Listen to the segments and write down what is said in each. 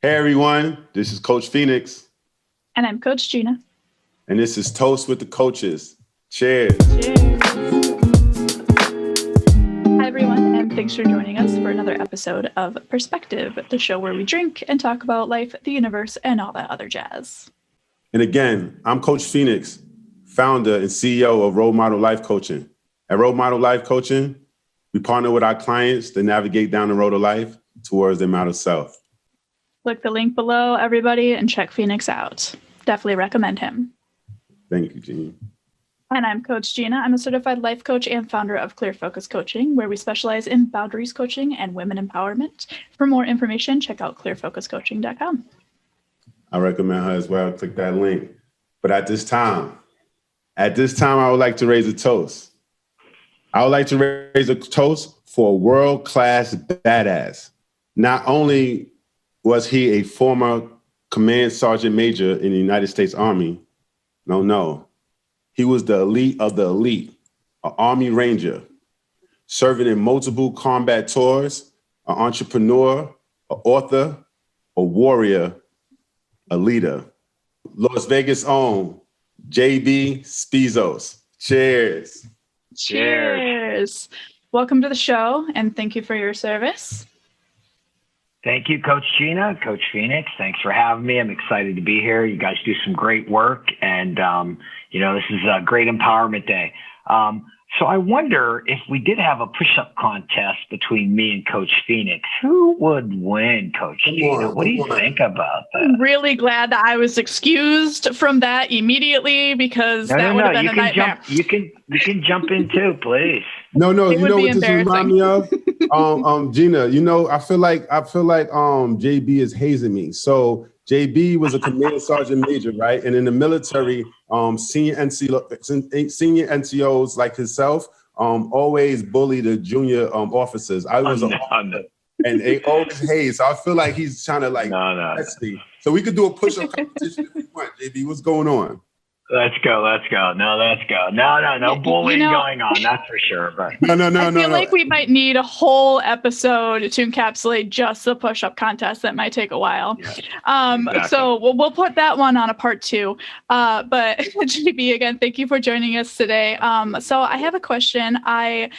Hey everyone, this is Coach Phoenix. And I'm Coach Gina. And this is Toast with the Coaches. Cheers. Cheers. Hi everyone, and thanks for joining us for another episode of Perspective, the show where we drink and talk about life, the universe, and all that other jazz. And again, I'm Coach Phoenix, founder and CEO of Role Model Life Coaching. At Role Model Life Coaching, we partner with our clients to navigate down the road of life towards their model self. Click the link below, everybody, and check Phoenix out. Definitely recommend him. Thank you, Gina. And I'm Coach Gina. I'm a certified life coach and founder of Clear Focus Coaching, where we specialize in boundaries coaching and women empowerment. For more information, check out clearfocuscoaching.com. I recommend her as well. Click that link. But at this time, I would like to raise a toast. I would like to raise a toast for a world-class badass. Not only was he a former command sergeant major in the United States Army, no. He was the elite of the elite, an Army Ranger, serving in multiple combat tours, an entrepreneur, an author, a warrior, a leader. Las Vegas own JB Spisso. Cheers. Cheers. Welcome to the show, and thank you for your service. Thank you, Coach Gina, Coach Phoenix. Thanks for having me. I'm excited to be here. You guys do some great work, and this is a great empowerment day. So I wonder if we did have a push-up contest between me and Coach Phoenix, who would win, Coach Gina? What do you think about that? I'm really glad that I was excused from that immediately because that would have been a nightmare. You can jump in too, please. No. You know what this remind me of? Gina, I feel like JB is hazing me. So JB was a command sergeant major, right? And in the military, senior NCOs like himself always bully the junior officers. I was and they always haze. So I feel like he's trying to test me. So we could do a push-up competition if you want, JB. What's going on? Let's go. No, let's go. No bullying going on. That's for sure. But I feel like we might need a whole episode to encapsulate just the push-up contest. That might take a while. Yeah, exactly. So we'll put that one on a part 2. But JB, again, thank you for joining us today. So I have a question. I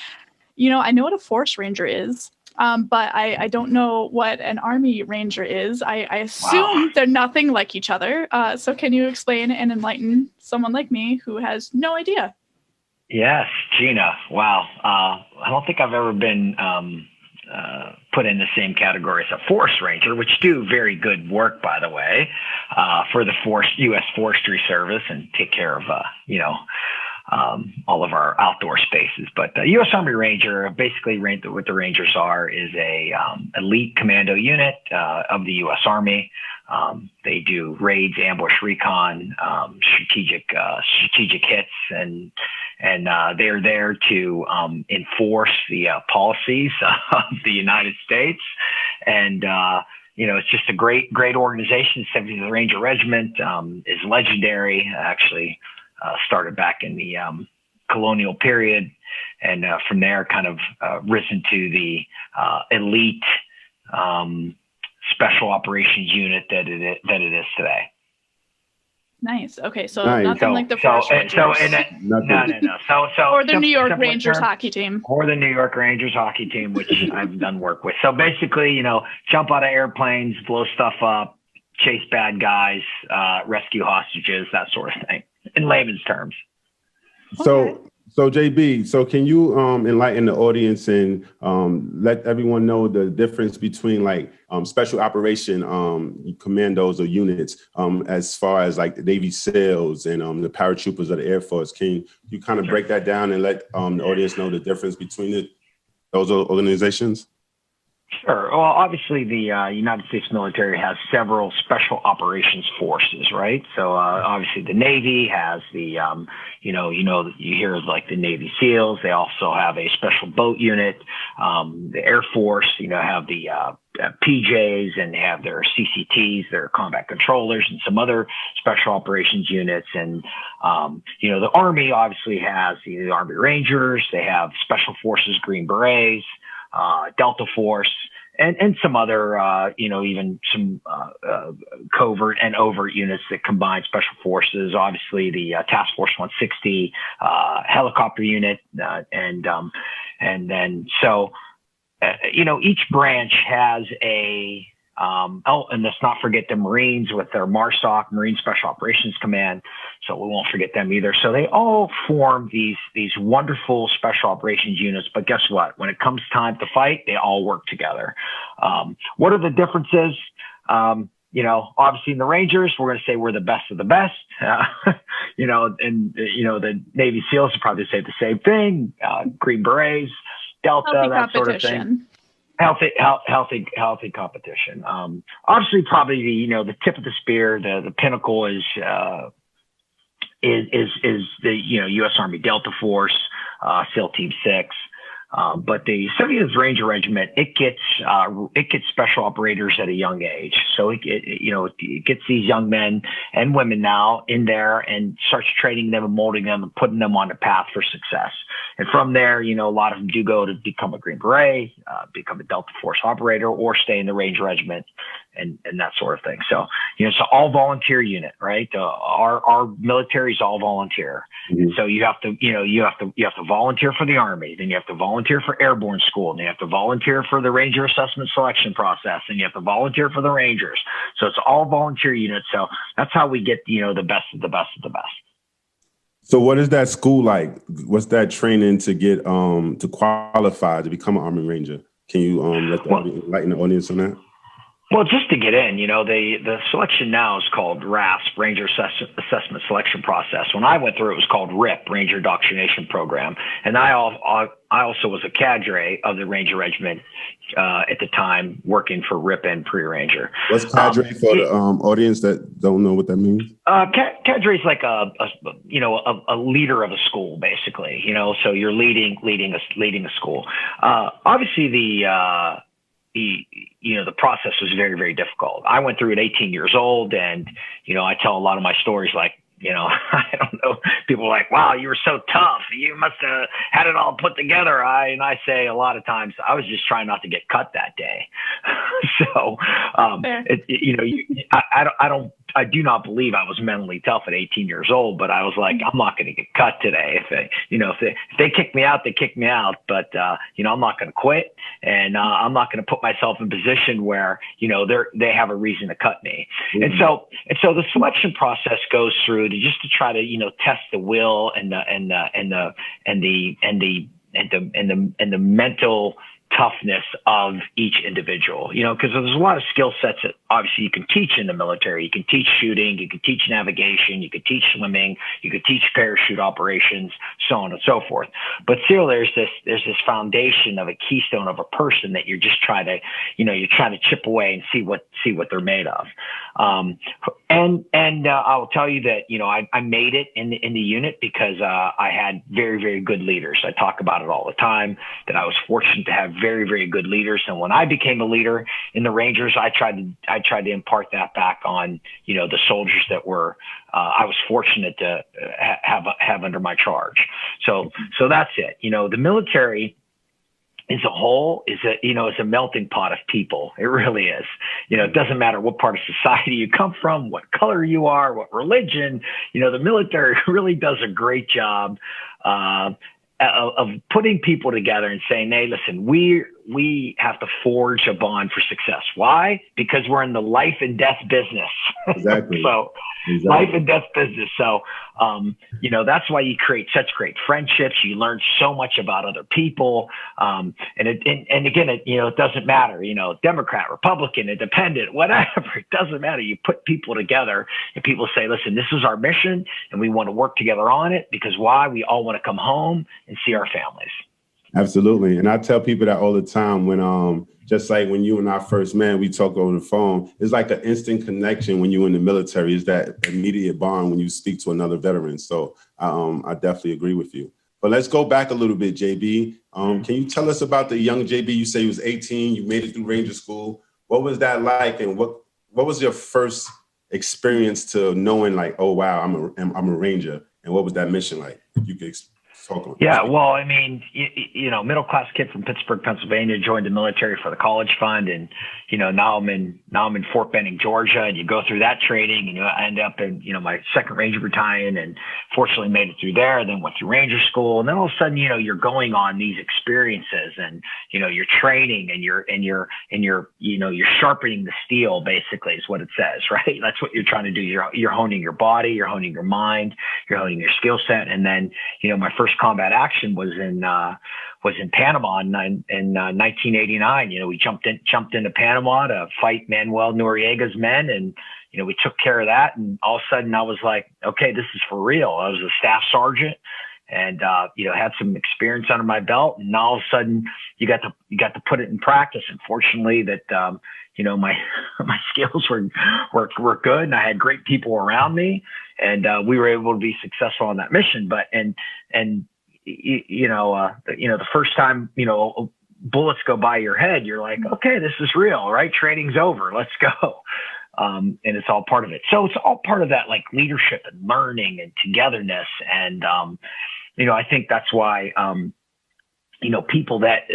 know what a force ranger is. But I don't know what an Army Ranger is. I assume they're nothing like each other. So can you explain and enlighten someone like me who has no idea? Yes, Gina. Wow. I don't think I've ever been put in the same category as a Force Ranger, which do very good work, by the way, for the U.S. Forestry Service and take care of, all of our outdoor spaces. But the U.S. Army Ranger, basically what the Rangers are is a elite commando unit of the U.S. Army. They do raids, ambush, recon, strategic hits, and they're there to enforce the policies of the United States. And it's just a great organization. 70th Ranger Regiment is legendary. Actually, started back in the colonial period, and from there kind of risen to the elite special operations unit that it is today. Nice. Okay, so nothing like the Force Rangers. No. Or the New York Rangers hockey team. Or the New York Rangers hockey team, which I've done work with. So basically, jump out of airplanes, blow stuff up, chase bad guys, rescue hostages, that sort of thing. In layman's terms. So JB, so can you enlighten the audience and let everyone know the difference between special operation commandos or units as far as like the Navy SEALs and the paratroopers of the Air Force? Can you kind of break that down and let the audience know the difference between those organizations? Sure. Well, obviously, the United States military has several special operations forces, right? So obviously, the Navy has the, you hear like the Navy SEALs. They also have a special boat unit. The Air Force, have the PJs, and they have their CCTs, their combat controllers, and some other special operations units. And the Army obviously has the Army Rangers. They have Special Forces Green Berets, Delta Force, and some other, even some covert and overt units that combine special forces. Obviously, the Task Force 160 helicopter unit, and then so each branch has a and let's not forget the Marines with their MARSOC, Marine Special Operations Command. So we won't forget them either. So they all form these wonderful special operations units. But guess what? When it comes time to fight, they all work together. What are the differences? Obviously in the Rangers, we're going to say we're the best of the best. The Navy SEALs will probably say the same thing. Green Berets, Delta, Healthy that sort of thing. Healthy competition. Obviously, probably the tip of the spear, the pinnacle is the U.S. Army Delta Force, SEAL Team 6. But the 70th Ranger Regiment, it gets special operators at a young age. So it gets these young men and women now in there and starts training them and molding them and putting them on the path for success. And from there, a lot of them do go to become a Green Beret, become a Delta Force operator, or stay in the Ranger Regiment and that sort of thing. So, it's an all volunteer unit, right? Our military is all volunteer. Mm-hmm. So you have to volunteer for the Army, then you have to volunteer for airborne school, and you have to volunteer for the Ranger assessment selection process, and you have to volunteer for the Rangers. So it's all volunteer units. So that's how we get, the best of the best of the best. So what is that school like? What's that training to get to qualify to become an Army Ranger? Can you enlighten the audience on that? Well, just to get in, the selection now is called RASP, Ranger Assessment Selection Process. When I went through, it was called RIP, Ranger Indoctrination Program. And I also was a cadre of the Ranger Regiment at the time, working for RIP and Pre-Ranger. What's cadre for the audience that don't know what that means? Cadre is like a leader of a school, basically. So you're leading a school. Obviously, the process was very, very difficult. I went through at 18 years old, and, I tell a lot of my stories like, I don't know, people are like, wow, you were so tough. You must have had it all put together. I say a lot of times I was just trying not to get cut that day. So, I do not believe I was mentally tough at 18 years old, but I was like, I'm not going to get cut today. If they kick me out, they kick me out. But, I'm not going to quit, and I'm not going to put myself in a position where, they have a reason to cut me. Mm-hmm. And so the selection process goes through to try to, test the will and the mental toughness of each individual, because there's a lot of skill sets that obviously you can teach in the military. You can teach shooting, you can teach navigation, you can teach swimming, you can teach parachute operations, so on and so forth. But still, there's this foundation of a keystone of a person that you're just trying to, you're trying to chip away and see what they're made of. I'll tell you that, I made it in the unit because I had very, very good leaders. I talk about it all the time, that I was fortunate to have very, very good leaders. And when I became a leader in the Rangers, I tried to impart that back on, the soldiers that were, I was fortunate to have under my charge. So that's it. The military as a whole is a melting pot of people. It really is. It doesn't matter what part of society you come from, what color you are, what religion, the military really does a great job, of putting people together and saying, hey, listen, we have to forge a bond for success. Why? Because we're in the life and death business. Exactly. Life and death business. So, that's why you create such great friendships. You learn so much about other people. And again, it doesn't matter, Democrat, Republican, independent, whatever, it doesn't matter. You put people together and people say, listen, this is our mission and we want to work together on it, because why? We all want to come home and see our families. Absolutely. And I tell people that all the time when, just like when you and I first met, we talk over the phone, it's like an instant connection when you're in the military. Is that immediate bond when you speak to another veteran. So I definitely agree with you. But let's go back a little bit, JB. Can you tell us about the young JB? You say he was 18. You made it through Ranger School. What was that like? And what was your first experience to knowing like, oh, wow, I'm a Ranger? And what was that mission like? If you could Talk on. Yeah, well, I mean, middle-class kid from Pittsburgh, Pennsylvania, joined the military for the college fund, and now I'm in Fort Benning, Georgia, and you go through that training, and you end up in my second Ranger Battalion, and fortunately made it through there. Then went through Ranger School, and then all of a sudden, you're going on these experiences, and you're training, and you're sharpening the steel. Basically, is what it says, right? That's what you're trying to do. You're honing your body, you're honing your mind, you're honing your skill set, and then my first combat action was in Panama in 1989. We jumped into Panama to fight Manuel Noriega's men, and we took care of that. And all of a sudden, I was like, okay, this is for real. I was a staff sergeant, and had some experience under my belt. And all of a sudden, you got to put it in practice. And fortunately, that my skills were good, and I had great people around me, and we were able to be successful on that mission. But the first time bullets go by your head, you're like, okay, this is real, right? Training's over, let's go. And it's all part of it. So it's all part of that, like, leadership and learning and togetherness. And I think that's why people that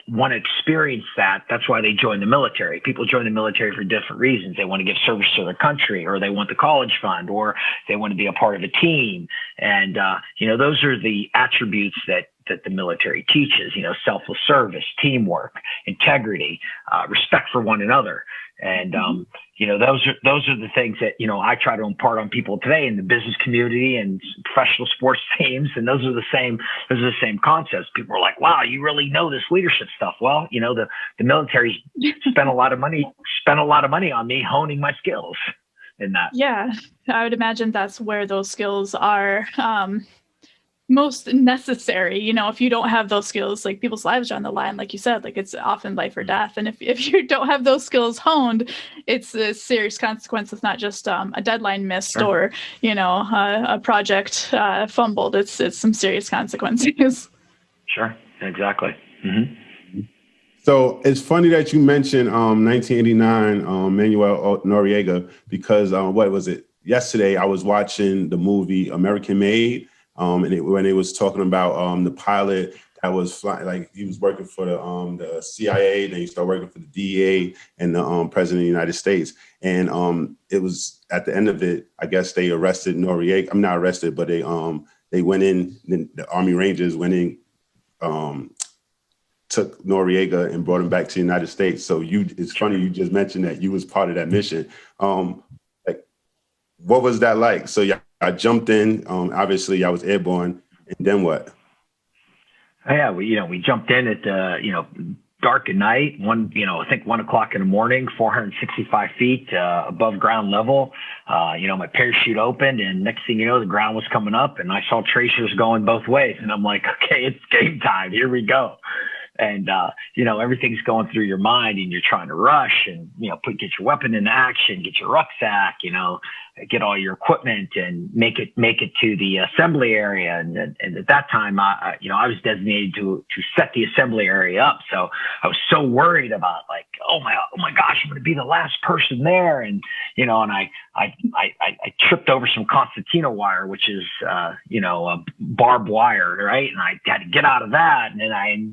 want to experience that's why they join the military. People join the military for different reasons. They want to give service to their country, or they want the college fund, or they want to be a part of a team. And, those are the attributes that the military teaches, selfless service, teamwork, integrity, respect for one another. And, those are the things that, I try to impart on people today in the business community and professional sports teams. And those are the same concepts. People are like, wow, you really know this leadership stuff. Well, the military spent a lot of money on me honing my skills in that. Yeah, I would imagine that's where those skills are most necessary. If you don't have those skills, like, people's lives are on the line, like you said, like, it's often life or death. And if you don't have those skills honed, it's a serious consequence. It's not just a deadline missed, sure, or a project fumbled. It's some serious consequences. Sure, exactly. Mm-hmm. So it's funny that you mentioned 1989 Manuel Noriega, because what was it? Yesterday I was watching the movie American Made. When it was talking about the pilot that was flying, like, he was working for the CIA, then he started working for the DEA and the president of the United States. And it was at the end of it, I guess they arrested Noriega. I'm not arrested, but they went in. The Army Rangers went in, took Noriega and brought him back to the United States. So it's funny you just mentioned that you was part of that mission. What was that like? So I jumped in. Obviously, I was airborne, and then what? Yeah, we jumped in at dark at night. I think 1 o'clock in the morning, 465 feet above ground level. My parachute opened, and next thing you know, the ground was coming up, and I saw tracers going both ways, and I'm like, okay, it's game time. Here we go. And, everything's going through your mind, and you're trying to rush and, get your weapon into action, get your rucksack, get all your equipment and make it to the assembly area. And at that time, I was designated to set the assembly area up. So I was so worried about, like, oh my gosh, I'm going to be the last person there. And, and I tripped over some concertina wire, which is, a barbed wire, right? And I had to get out of that. And then I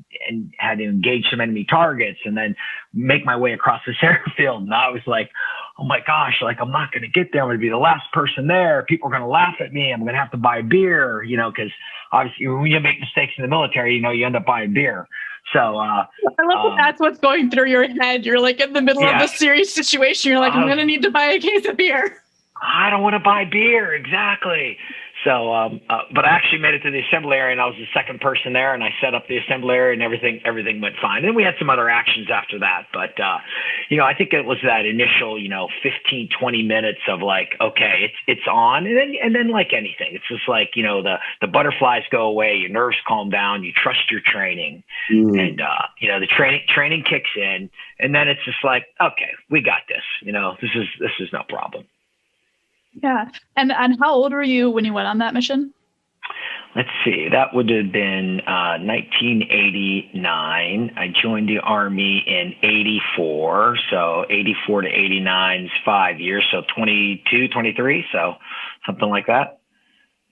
had to engage some enemy targets and then make my way across this airfield. And I was like, oh my gosh, like, I'm not going to get there. I'm going to be the last person there. People are going to laugh at me. I'm going to have to buy beer, because obviously when you make mistakes in the military, you end up buying beer. So I love that that's what's going through your head. You're like in the middle of a serious situation. You're like, I'm going to need to buy a case of beer. I don't want to buy beer. Exactly. So, but I actually made it to the assembly area, and I was the second person there, and I set up the assembly area, and everything went fine. And we had some other actions after that. But, I think it was that initial, 15, 20 minutes of like, okay, it's on. And then like anything, it's just like, the butterflies go away, your nerves calm down, you trust your training, and, the training kicks in, and then it's just like, okay, we got this, this is no problem. Yeah. And how old were you when you went on that mission? Let's see. That would have been 1989. I joined the Army in 84. So 84 to 89 is 5 years. So 22, 23. So something like that.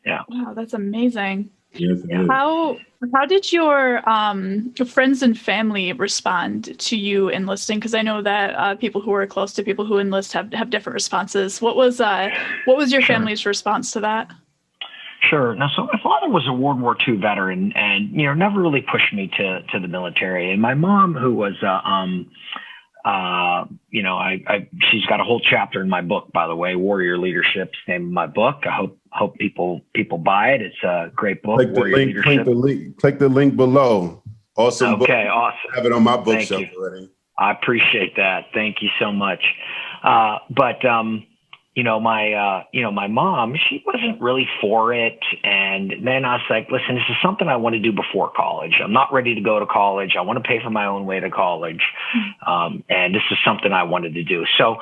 Yeah. Wow, that's amazing. Yes, it is. How did your friends and family respond to you enlisting? Because I know that people who are close to people who enlist have different responses. What was your family's response to that? Sure. Now, so my father was a World War II veteran, and never really pushed me to the military. And my mom, who was she's got a whole chapter in my book, by the way, Warrior Leadership's name of my book. I hope people buy it. It's a great book. Click the link below. Awesome book. Okay, awesome. I have it on my bookshelf already. I appreciate that. Thank you so much. My mom, she wasn't really for it. And then I was like, listen, this is something I want to do before college. I'm not ready to go to college. I want to pay for my own way to college. And this is something I wanted to do. So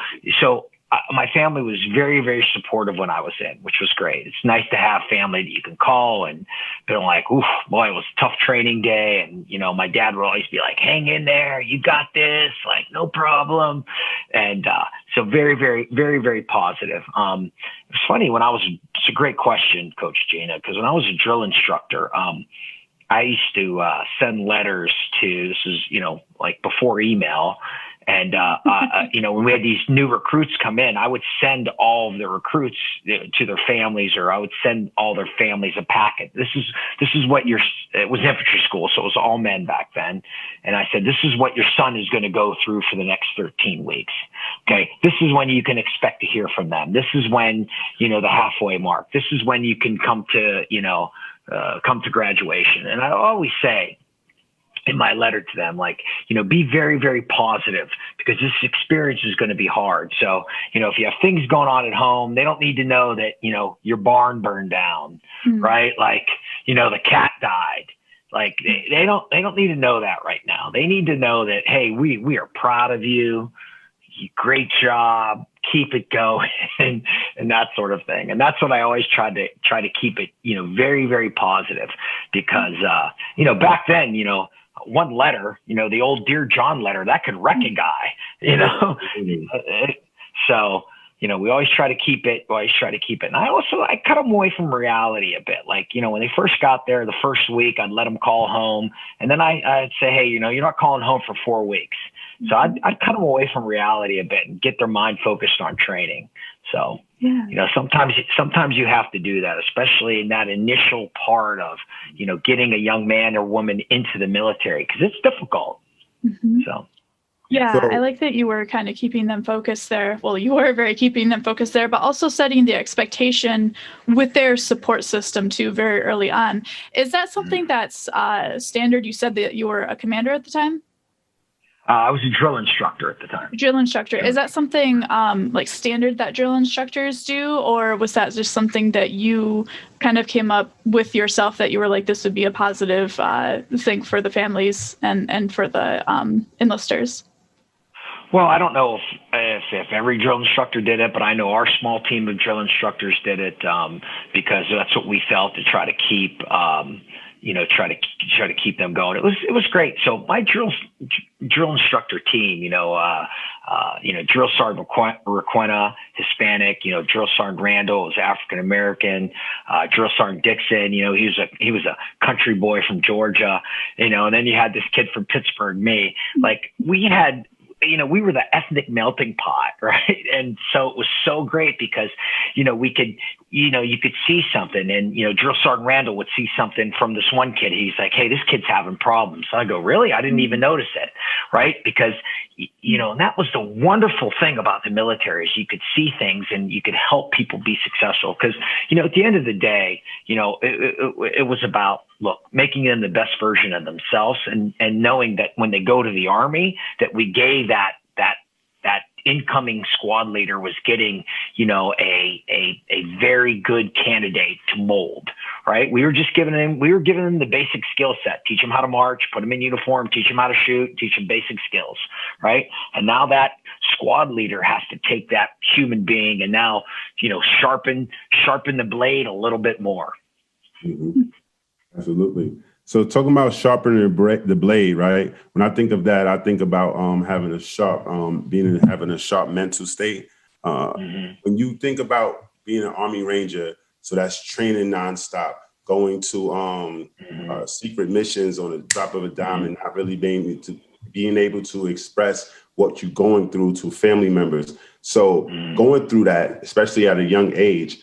my family was very, very supportive when I was in, which was great. It's nice to have family that you can call and be like, oof, boy, it was a tough training day. And, my dad would always be like, hang in there. You got this, like, no problem. And, so very, very, very, very positive. It's funny it's a great question, Coach Gina, because when I was a drill instructor, I used to send letters to, this is, like before email. And, when we had these new recruits come in, I would send all of the recruits to their families, or I would send all their families a packet. This is what it was infantry school. So it was all men back then. And I said, this is what your son is going to go through for the next 13 weeks. Okay. This is when you can expect to hear from them. This is when, the halfway mark, this is when you can come to graduation. And I always say, in my letter to them, like, be very, very positive, because this experience is going to be hard. So, if you have things going on at home, they don't need to know that, your barn burned down, right? Like, the cat died. Like they don't need to know that right now. They need to know that, hey, we are proud of you. Great job. Keep it going, and that sort of thing. And that's what I always try to keep it, very, very positive, because, back then, one letter, the old Dear John letter, that could wreck a guy, So, we always try to keep it. And I cut them away from reality a bit. Like, when they first got there, the first week, I'd let them call home. And then I'd say, hey, you're not calling home for 4 weeks. So I'd cut them away from reality a bit and get their mind focused on training. So, sometimes you have to do that, especially in that initial part of, getting a young man or woman into the military, because it's difficult. So. Yeah, I like that you were kind of keeping them focused there. Well, you were very keeping them focused there, but also setting the expectation with their support system too very early on. Is that something that's standard? You said that you were a commander at the time? I was a drill instructor at the time. Drill instructor. Is that something like standard that drill instructors do, or was that just something that you kind of came up with yourself, that you were like, this would be a positive thing for the families and for the enlisters? Well, I don't know if every drill instructor did it, but I know our small team of drill instructors did it because that's what we felt, to try to keep try to keep them going. It was great. So my drill instructor team, Drill Sergeant Requena, Hispanic, Drill Sergeant Randall was African American, Drill Sergeant Dixon, he was a country boy from Georgia, and then you had this kid from Pittsburgh, me. Like, we had, we were the ethnic melting pot, right? And so it was so great because, we could, you could see something, and, Drill Sergeant Randall would see something from this one kid. He's like, hey, this kid's having problems. So I go, really? I didn't even notice it, right? Because, and that was the wonderful thing about the military, is you could see things and you could help people be successful. Because, at the end of the day, it was about, look, making them the best version of themselves, and knowing that when they go to the Army, that we gave that incoming squad leader was getting, a very good candidate to mold, right? We were giving them the basic skill set, teach them how to march, put them in uniform, teach them how to shoot, teach them basic skills, right? And now that squad leader has to take that human being and now, sharpen the blade a little bit more. Mm-hmm. Absolutely. So talking about sharpening the blade, right? When I think of that, I think about having a sharp mental state. When you think about being an Army Ranger, so that's training nonstop, going to secret missions on the drop of a dime and not really being able to express what you're going through to family members. So going through that, especially at a young age,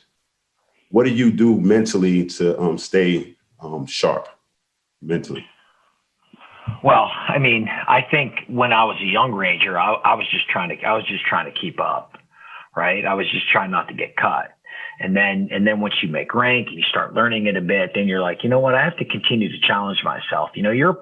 what do you do mentally to stay sharp mentally? Well, I mean, I think when I was a young Ranger, I was just trying to keep up, right? I was just trying not to get cut. And then once you make rank and you start learning it a bit, then you're like, you know what? I have to continue to challenge myself. You know, you're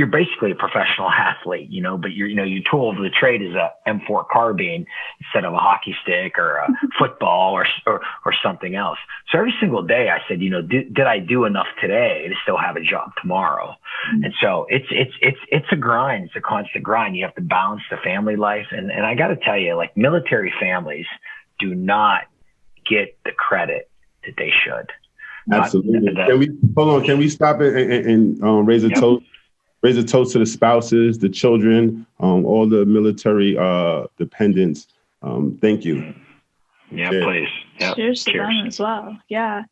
basically a professional athlete, you know, but your tool of the trade is a M4 carbine instead of a hockey stick or a football or something else. So every single day I said, you know, did I do enough today to still have a job tomorrow? And so it's a grind. It's a constant grind. You have to balance the family life. And I got to tell you, like, military families do not get the credit that they should. Absolutely. Can we stop it and raise a toast? Raise a toast to the spouses, the children, all the military dependents. Thank you. Yeah, Cheers. please. Yep. Cheers to them as well. Yeah,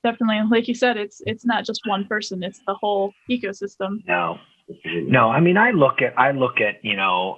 definitely. Like you said, it's not just one person; it's the whole ecosystem. No, I mean, I look at, you know,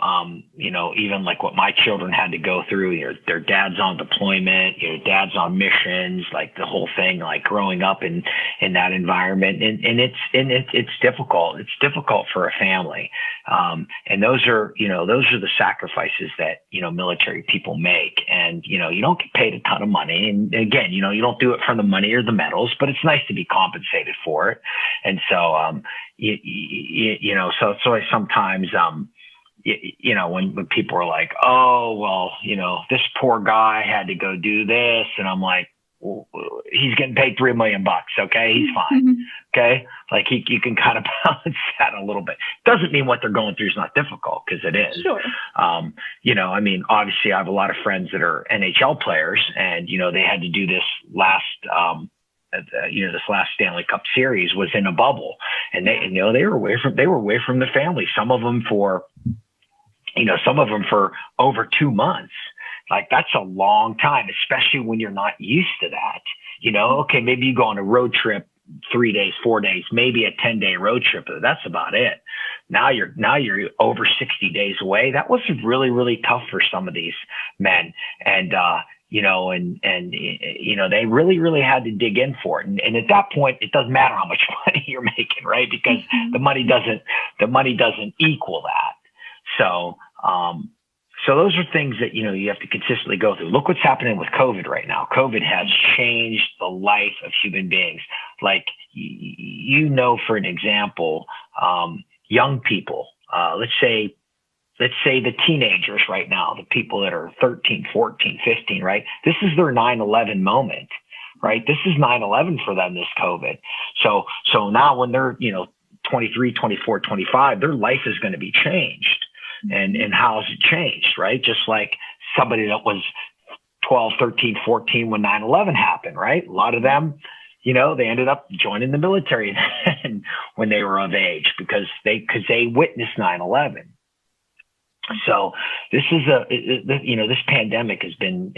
even like what my children had to go through. Their dad's on deployment, your dad's on missions, like the whole thing, like growing up in that environment. And it's difficult. It's difficult for a family. And those are the sacrifices that, you know, military people make. And, you know, you don't get paid a ton of money. And again, you know, you don't do it for the money or the medals, but it's nice to be compensated for it. And so, you know, so I sometimes, you know, when people are like, oh, well, you know, this poor guy had to go do this. And I'm like, well, he's getting paid $3 million. Okay. He's fine. Okay. Like you can kind of balance that a little bit. Doesn't mean what they're going through is not difficult, because it is. Sure. You know, I mean, obviously I have a lot of friends that are NHL players, and, you know, they had to do this last, this last Stanley Cup series was in a bubble, and they were away from the family. Some of them for over 2 months. Like, that's a long time, especially when you're not used to that. You know, okay, maybe you go on a road trip 3 days, 4 days, maybe a 10-day road trip, but that's about it. Now you're over 60 days away. That was really, really tough for some of these men. And, you know, and they really, really had to dig in for it. And at that point, it doesn't matter how much money you're making, right? Because the money doesn't equal that. So those are things that, you know, you have to consistently go through. Look what's happening with COVID right now. COVID has changed the life of human beings. Like, you know, for an example, young people, let's say the teenagers right now, the people that are 13, 14, 15, right? This is their 9/11 moment, right? This is 9/11 for them, this COVID. So now when they're, you know, 23, 24, 25, their life is going to be changed. And how has it changed, right? Just like somebody that was 12, 13, 14 when 9/11 happened, right? A lot of them, you know, they ended up joining the military when they were of age because they witnessed 9/11. So this is this pandemic has been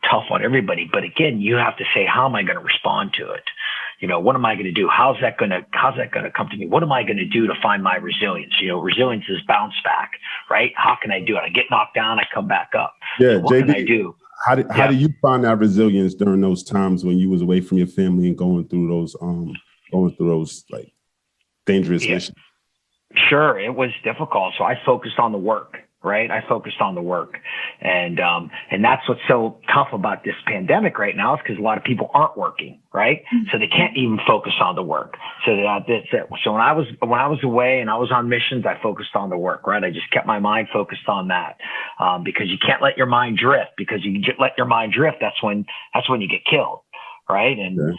tough on everybody. But again, you have to say, how am I going to respond to it? You know, what am I going to do? How's that going to come to me? What am I going to do to find my resilience? You know, resilience is bounce back, right? How can I do it? I get knocked down, I come back up. Yeah, so what JB, can I do? How do you find that resilience during those times when you was away from your family and going through those like dangerous missions? Sure, it was difficult. So I focused on the work, right? I focused on the work. And that's what's so tough about this pandemic right now is because a lot of people aren't working, right? So they can't even focus on the work. So that's it. So when I was away and I was on missions, I focused on the work, right? I just kept my mind focused on that. Because you can't let your mind drift, because you let your mind drift, that's when you get killed. Right. And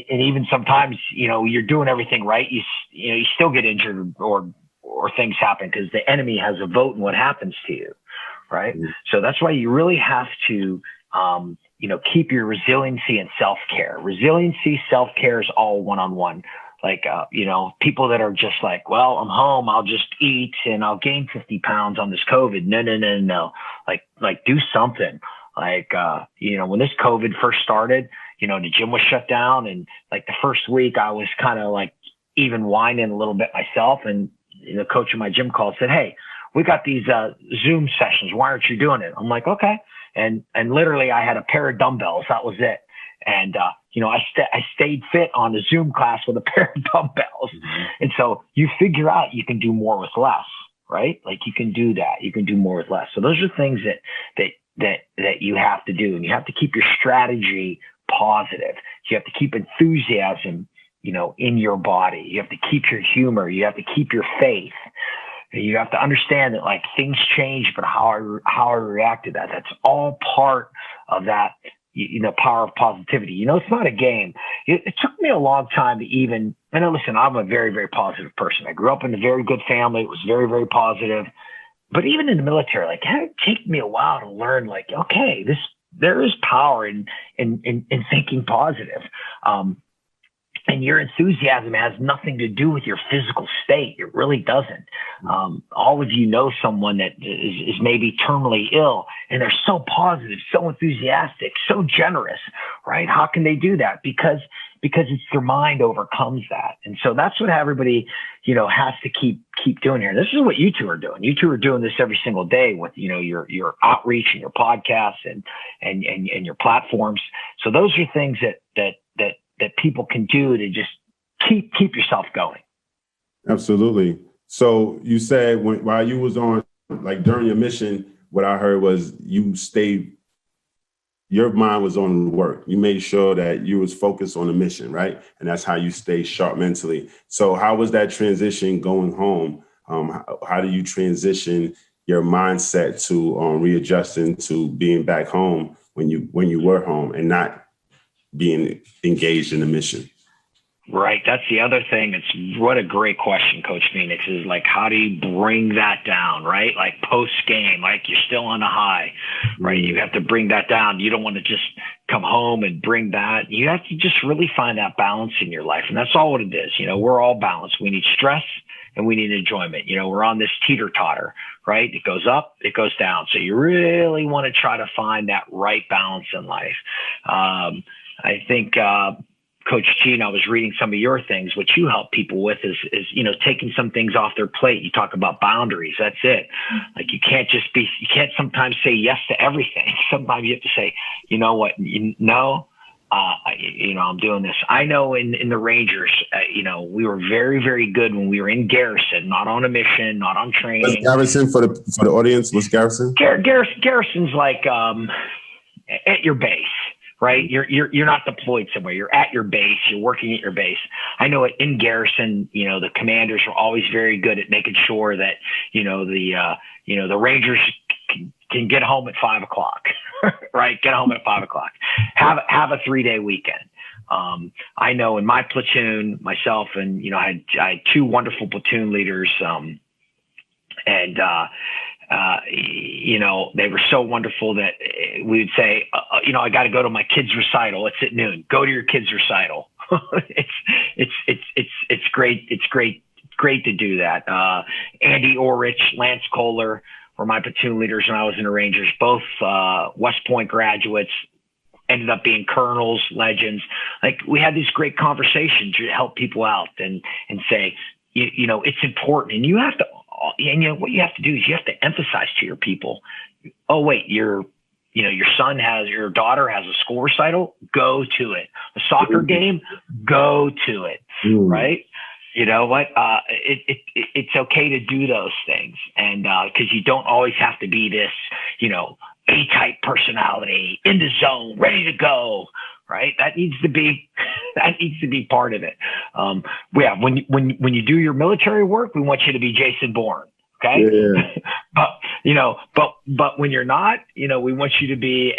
even sometimes, you know, you're doing everything right. You still get injured or things happen because the enemy has a vote in what happens to you. Right. Mm-hmm. So that's why you really have to, keep your resiliency and self-care. Resiliency, self-care is all one-on-one. Like, people that are just like, well, I'm home, I'll just eat and I'll gain 50 pounds on this COVID. No. Like do something. Like, when this COVID first started, the gym was shut down. And like the first week I was kind of like even whining a little bit myself. And the coach of my gym called, said, "Hey, we got these Zoom sessions. Why aren't you doing it?" I'm like, "Okay." And literally I had a pair of dumbbells. That was it. And, I stayed fit on the Zoom class with a pair of dumbbells. Mm-hmm. And so you figure out you can do more with less, right? Like you can do that. You can do more with less. So those are things that you have to do. And you have to keep your strategy positive. You have to keep enthusiasm, in your body. You have to keep your humor. You have to keep your faith. You have to understand that like things change, but how I react to that, that's all part of that, power of positivity. It's not a game. It took me a long time to even, and listen, I'm a very, very positive person. I grew up in a very good family. It was very, very positive. But even in the military, like it had to take me a while to learn, like, okay, there is power in thinking positive. And your enthusiasm has nothing to do with your physical state. It really doesn't. All of you know someone that is maybe terminally ill and they're so positive, so enthusiastic, so generous, right? How can they do that? Because it's their mind overcomes that. And so that's what everybody, has to keep doing here. This is what you two are doing. You two are doing this every single day with, your outreach and your podcasts and your platforms. So those are things that people can do to just keep yourself going. Absolutely. So you said while you was on, like during your mission, what I heard was your mind was on work. You made sure that you was focused on the mission, right? And that's how you stay sharp mentally. So how was that transition going home? How do you transition your mindset to readjusting to being back home when you were home and not being engaged in the mission? Right. That's the other thing. It's what a great question, Coach Phoenix, is like, how do you bring that down, right? Like post game, like you're still on a high, right? You have to bring that down. You don't want to just come home and bring that. You have to just really find that balance in your life. And that's all what it is. We're all balanced. We need stress and we need enjoyment. We're on this teeter-totter, right? It goes up, it goes down. So you really want to try to find that right balance in life. I think, Coach Gina, I was reading some of your things. What you help people with is taking some things off their plate. You talk about boundaries. That's it. Like you can't sometimes say yes to everything. Sometimes you have to say, you know what? I'm doing this. I know in the Rangers, we were very, very good when we were in garrison, not on a mission, not on training. What's garrison for the audience? What's garrison? Garrison's like at your base. Right. You're not deployed somewhere. You're at your base. You're working at your base. I know in garrison, the commanders are always very good at making sure that, the Rangers can get home at 5 o'clock, right? Get home at 5 o'clock, have a 3-day weekend. I know in my platoon, myself and, I had 2 wonderful platoon leaders. They were so wonderful that we would say, I got to go to my kids' recital. It's at noon. Go to your kids' recital. It's great. It's great to do that. Andy Orrich, Lance Kohler were my platoon leaders when I was in the Rangers, both West Point graduates, ended up being colonels, legends. Like we had these great conversations to help people out and say, it's important. And you have to, what you have to do is you have to emphasize to your people, oh, wait, your daughter has a school recital, go to it. A soccer game, go to it. Right. You know what? It's okay to do those things. And because you don't always have to be this, A-type personality in the zone, ready to go. Right. That needs to be part of it. When you do your military work, we want you to be Jason Bourne. Okay. Yeah. but when you're not, we want you to be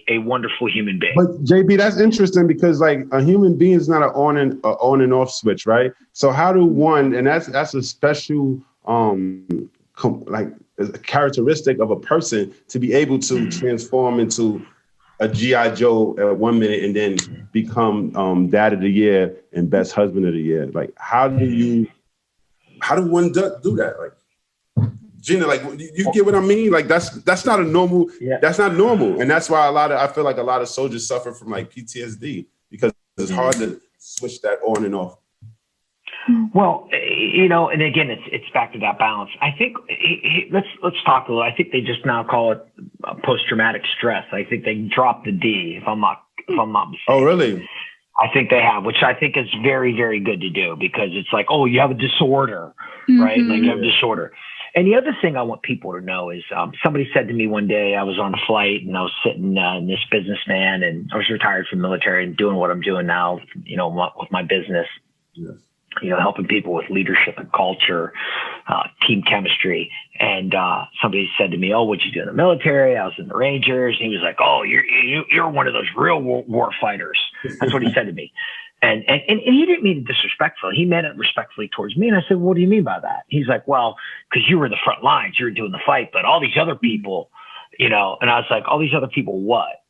a wonderful human being. But JB, that's interesting because like a human being is not an on and off switch. Right. So how do one, and that's a special, a characteristic of a person to be able to transform into a G.I. Joe at 1 minute and then become Dad of the Year and Best Husband of the Year. Like, how do one do that? Like, Gina, like you get what I mean? Like that's not a normal. Yeah. That's not normal, and that's why I feel like a lot of soldiers suffer from like PTSD because it's hard to switch that on and off. Well, and again, it's back to that balance. I think let's talk a little. I think they just now call it post-traumatic stress. I think they dropped the D, if I'm not mistaken. Oh, really? I think they have, which I think is very, very good to do, because it's like, oh, you have a disorder, right? Like you have a disorder. And the other thing I want people to know is somebody said to me one day, I was on a flight and I was sitting in this businessman, and I was retired from the military and doing what I'm doing now, with my business. Yes. Helping people with leadership and culture, team chemistry. And somebody said to me, oh, what'd you do in the military? I was in the Rangers. And he was like, oh, you're one of those real war fighters. That's what he said to me. And he didn't mean it disrespectful. He meant it respectfully towards me. And I said, what do you mean by that? He's like, well, because you were in the front lines, you were doing the fight, but all these other people, and I was like, all these other people what?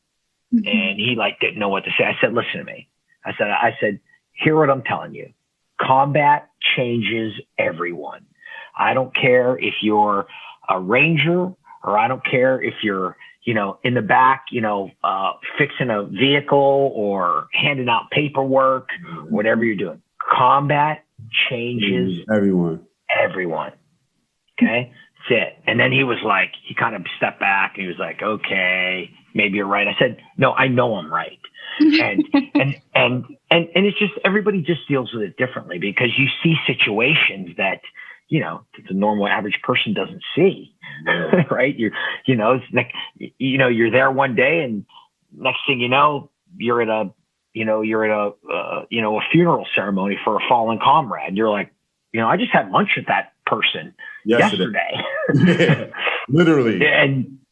And he didn't know what to say. I said, listen to me. I said, hear what I'm telling you. Combat changes everyone. I don't care if you're a Ranger, or I don't care if you're, in the back, fixing a vehicle or handing out paperwork, whatever you're doing. Combat changes everyone. Okay. That's it. And then he was like, he kind of stepped back and he was like, okay, maybe you're right. I said, no, I know I'm right. And it's just, everybody just deals with it differently, because you see situations that, the normal average person doesn't see, right? It's like, you're there one day and next thing you know, you're at a funeral ceremony for a fallen comrade. You're like, I just had lunch with that person yesterday. Yeah, literally.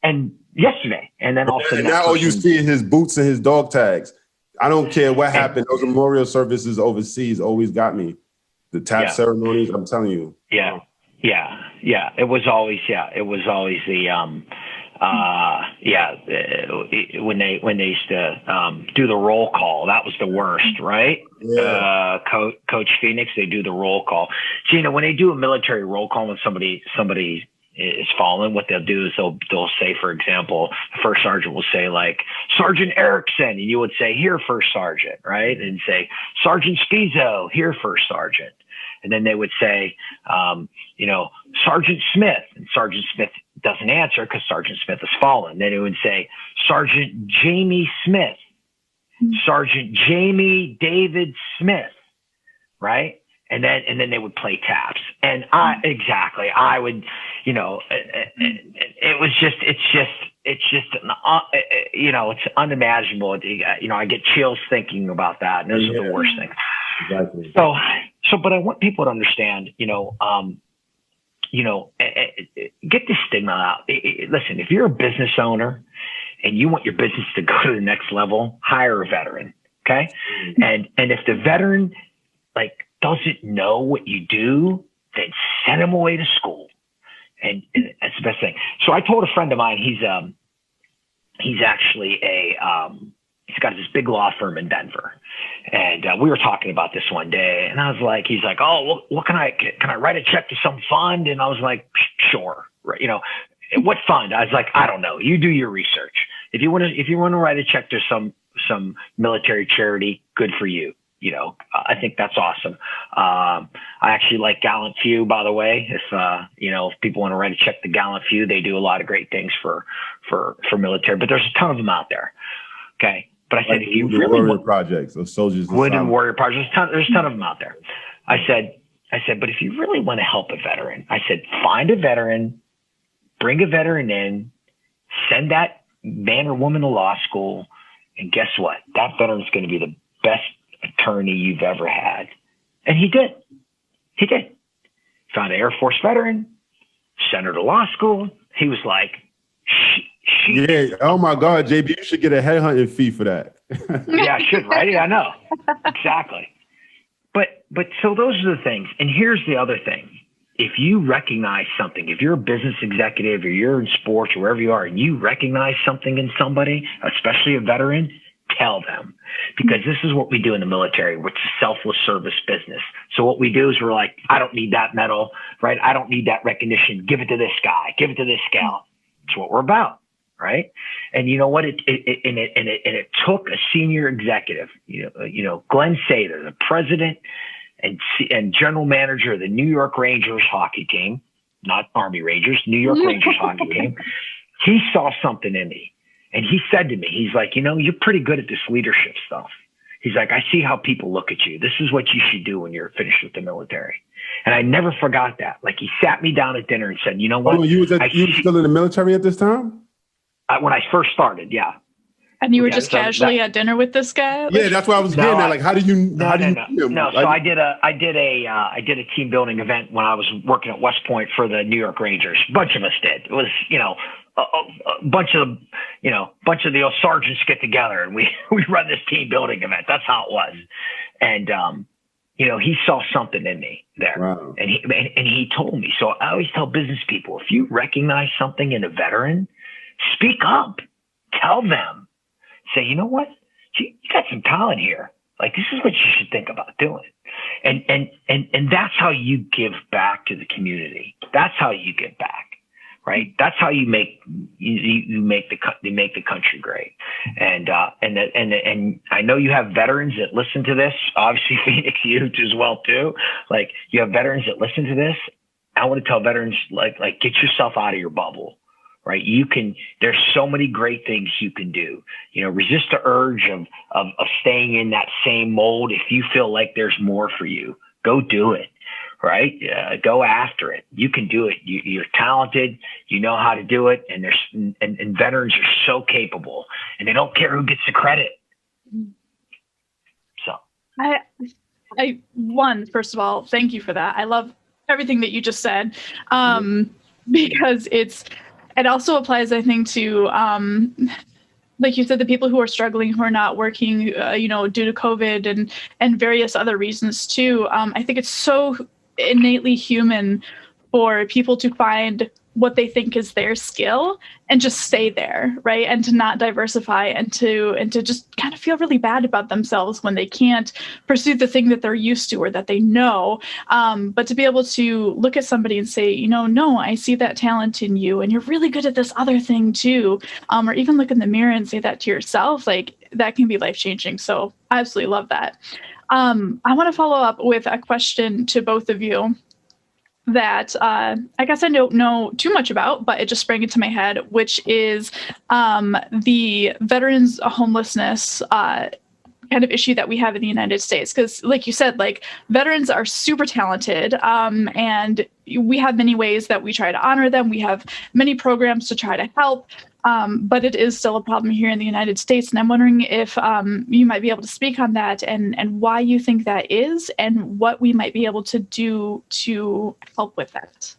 And yesterday. And then all of a sudden, now all you see is his boots and his dog tags. I don't care what happened. Those memorial services overseas always got me. The tap ceremonies, I'm telling you. Yeah. It was always the, when they used to do the roll call, that was the worst, right? Yeah. Coach Phoenix, they do the roll call. Gina, when they do a military roll call, when somebody is fallen, what they'll do is they'll say, for example, the first sergeant will say like Sergeant Erickson, and you would say, here, first sergeant, right? And say Sergeant Spisso, here, first sergeant. And then they would say, Sergeant Smith, and Sergeant Smith doesn't answer because Sergeant Smith has fallen. Then it would say Sergeant Jamie Smith, Sergeant Jamie David Smith, right? And then they would play taps. And I would, it's unimaginable. I get chills thinking about that. And those are the worst things. Exactly. But I want people to understand, get this stigma out. Listen, if you're a business owner and you want your business to go to the next level, hire a veteran. Okay. And if the veteran doesn't know what you do, then send him away to school. And that's the best thing. So I told a friend of mine, he's actually he's got this big law firm in Denver. And we were talking about this one day, and I was like, he's like, oh, what can I write a check to some fund? And I was like, sure. Right. What fund? I was like, I don't know. You do your research. If you want to write a check to some military charity, good for you. I think that's awesome. I actually like Gallant Few, by the way. If people want to write a check to Gallant Few, they do a lot of great things for military, but there's a ton of them out there. Okay. But I said, if you really want projects of soldiers, Wounded Warrior projects, there's a ton of them out there. I said, but if you really want to help a veteran, I said, find a veteran, bring a veteran in, send that man or woman to law school. And guess what? That veteran is going to be the best attorney you've ever had. And he did. Found an Air Force veteran, sent her to law school. He was like, yeah. Oh my God, JB, you should get a headhunting fee for that. Yeah, I should, right? I know. Exactly. But so those are the things. And here's the other thing. If you recognize something, if you're a business executive or you're in sports or wherever you are, and you recognize something in somebody, especially a veteran, tell them, because this is what we do in the military, which is selfless service business. So what we do is we're like, I don't need that medal, right? I don't need that recognition. Give it to this guy. Give it to this gal. It's what we're about, right? And you know what? It took a senior executive, Glenn Sather, the president and general manager of the New York Rangers hockey team, not Army Rangers, New York Rangers hockey team. He saw something in me. And he said to me, he's like, you're pretty good at this leadership stuff. He's like, I see how people look at you. This is what you should do when you're finished with the military. And I never forgot that. Like, he sat me down at dinner and said, you know what? You were still in the military at this time? When I first started, yeah. And you were just casually at dinner with this guy? Yeah, that's why I was getting at. Like, how do you No, so I did a team building event when I was working at West Point for the New York Rangers. A bunch of us did. It was, a bunch of the sergeants get together and we run this team building event. That's how it was. And he saw something in me there. Wow. And he told me. So I always tell business people, if you recognize something in a veteran, speak up, tell them, say, you know what, you got some talent here. Like, this is what you should think about doing. And that's how you give back to the community. That's how you give back. Right. That's how you make the country great. And I know you have veterans that listen to this. Obviously, Phoenix Youth as well too. Like, you have veterans that listen to this. I want to tell veterans, like get yourself out of your bubble. Right. There's so many great things you can do. Resist the urge of staying in that same mold. If you feel like there's more for you, go do it. Right. Go after it. You can do it. You're talented. You know how to do it. And and veterans are so capable, and they don't care who gets the credit. So first of all, thank you for that. I love everything that you just said. Because it also applies, I think, to, like you said, the people who are struggling, who are not working, due to COVID and various other reasons too. I think it's so innately human for people to find what they think is their skill and just stay there, right? And to not diversify and to just kind of feel really bad about themselves when they can't pursue the thing that they're used to or that they know. But to be able to look at somebody and say, no, I see that talent in you and you're really good at this other thing too. Or even look in the mirror and say that to yourself, like, that can be life-changing. So I absolutely love that. I want to follow up with a question to both of you that I guess I don't know too much about, but it just sprang into my head, which is the veterans homelessness kind of issue that we have in the United States. Because like you said, like, veterans are super talented, and we have many ways that we try to honor them. We have many programs to try to help. But it is still a problem here in the United States. And I'm wondering if you might be able to speak on that and why you think that is and what we might be able to do to help with that.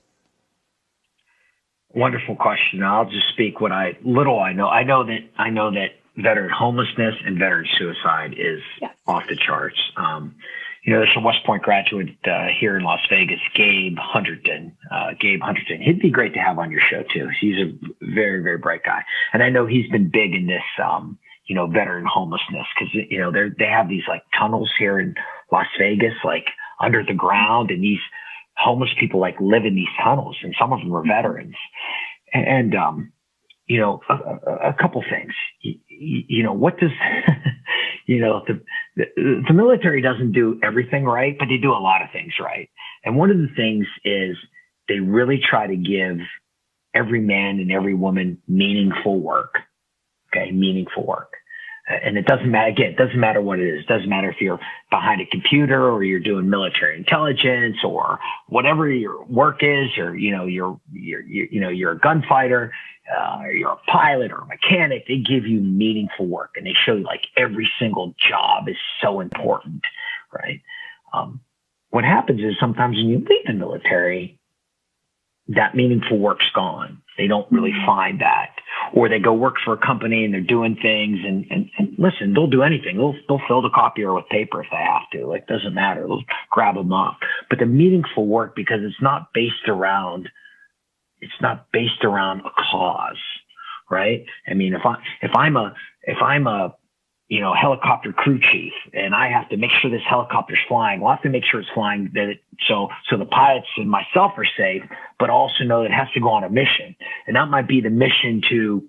Wonderful question. I'll just speak what little I know. I know that veteran homelessness and veteran suicide is off the charts. There's a West Point graduate here in Las Vegas, Gabe Hunterton. He'd be great to have on your show too. He's a very, very bright guy. And I know he's been big in this, veteran homelessness, because, they have these like tunnels here in Las Vegas, like under the ground. And these homeless people like live in these tunnels, and some of them are veterans. And a couple things, what does, the military doesn't do everything right, but they do a lot of things right. And one of the things is they really try to give every man and every woman meaningful work. Okay. Meaningful work. And it doesn't matter, again, it doesn't matter what it is. It doesn't matter if you're behind a computer or you're doing military intelligence or whatever your work is, or, you're a gunfighter, or you're a pilot or a mechanic. They give you meaningful work, and they show you like every single job is so important. Right. What happens is sometimes when you leave the military, that meaningful work's gone. They don't really find that, or they go work for a company and they're doing things and listen, they'll do anything. They'll fill the copier with paper if they have to. Like, doesn't matter. They'll grab them up. But the meaningful work, because it's not based around a cause, right? I mean, if I'm a helicopter crew chief, and I have to make sure this helicopter's flying. Well, I have to make sure it's flying so the pilots and myself are safe, but also know that it has to go on a mission. And that might be the mission to,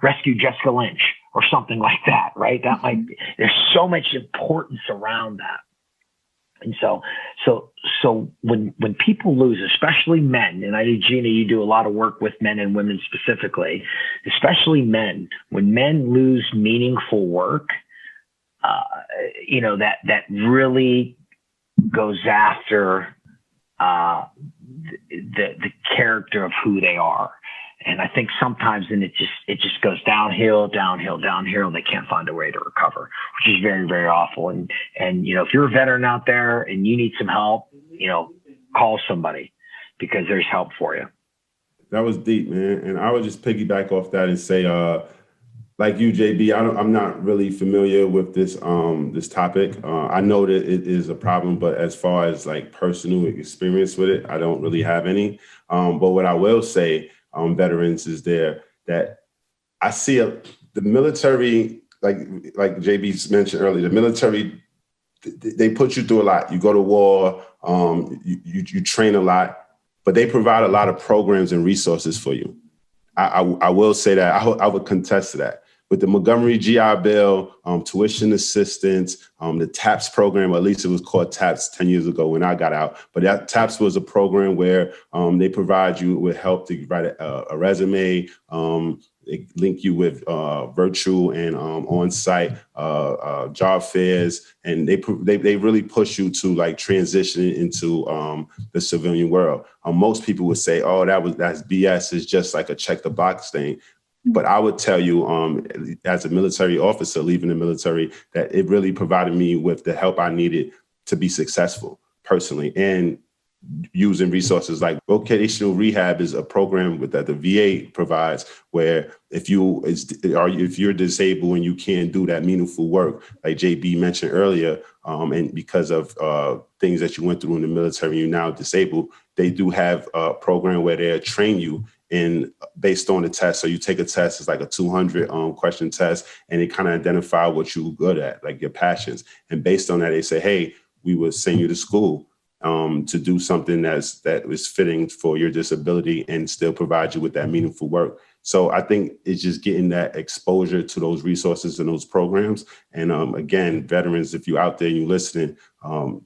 rescue Jessica Lynch or something like that, right? That might be, there's so much importance around that. And so when people lose, especially men, and I know, Gina, you do a lot of work with men and women specifically, especially men, when men lose meaningful work, that really goes after the character of who they are. And I think sometimes then it just goes downhill. They can't find a way to recover, which is very, very awful. And if you're a veteran out there and you need some help, call somebody, because there's help for you. That was deep, man. And I would just piggyback off that and say, like you, JB, I'm not really familiar with this topic. I know that it is a problem, but as far as like personal experience with it, I don't really have any. But what I will say, veterans, is that I see the military, like JB mentioned earlier, the military, they put you through a lot. You go to war, you train a lot, but they provide a lot of programs and resources for you. I will say that I would contest to that. With the Montgomery GI Bill, tuition assistance, the TAPS program, or at least it was called TAPS 10 years ago when I got out. But that TAPS was a program where they provide you with help to write a resume. They link you with virtual and on-site job fairs, and they really push you to like transition into the civilian world. Most people would say, "Oh, that's BS. It's just like a check the box thing." But I would tell you, as a military officer leaving the military, that it really provided me with the help I needed to be successful personally, and using resources like vocational rehab is a program that the VA provides, where if you're disabled and you can't do that meaningful work, like JB mentioned earlier, and because of things that you went through in the military, you're now disabled, they do have a program where they train you based on the test. So you take a test, it's like a 200 question test, and they kind of identify what you're good at, like your passions. And based on that, they say, hey, we will send you to school to do something that is fitting for your disability and still provide you with that meaningful work. So I think it's just getting that exposure to those resources and those programs. And again, veterans, if you're out there and you're listening,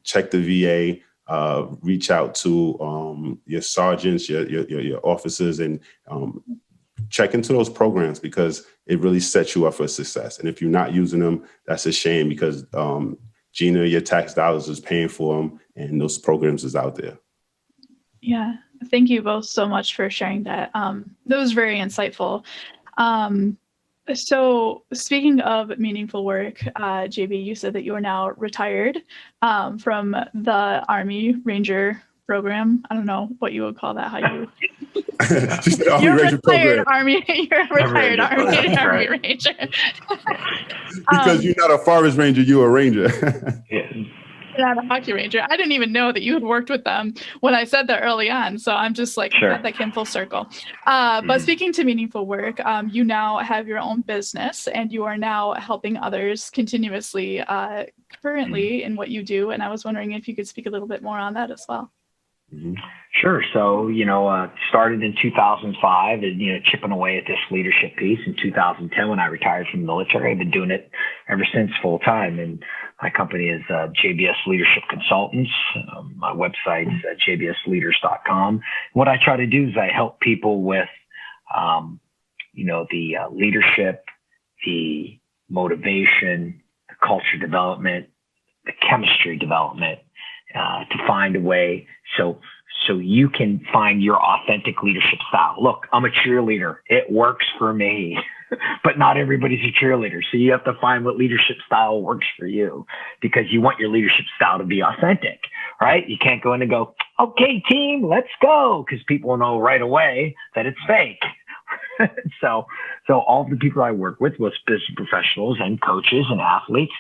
check the VA. Reach out to your sergeants, your officers, and check into those programs, because it really sets you up for success. And if you're not using them, that's a shame, because Gina, your tax dollars is paying for them, and those programs is out there. Yeah, thank you both so much for sharing that. That was very insightful. So speaking of meaningful work, JB, you said that you are now retired from the Army Ranger program. I don't know what you would call that. How you? You're a retired Army. You're a retired Army Ranger. Because you're not a forest ranger, you're a ranger. Not a hockey ranger. I didn't even know that you had worked with them when I said that early on. So I'm just like, sure. That came full circle. But speaking to meaningful work, you now have your own business, and you are now helping others continuously currently in what you do. And I was wondering if you could speak a little bit more on that as well. Sure. So, started in 2005 and, chipping away at this leadership piece. In 2010, when I retired from the military, I've been doing it ever since full time. And my company is JBS Leadership Consultants. My website is jbsleaders.com. What I try to do is I help people with, the leadership, the motivation, the culture development, the chemistry development, to find a way so you can find your authentic leadership style. Look, I'm a cheerleader. It works for me, but not everybody's a cheerleader. So you have to find what leadership style works for you, because you want your leadership style to be authentic, right? You can't go in and go, okay, team, let's go, because people know right away that it's fake. So all the people I work with business professionals and coaches and athletes,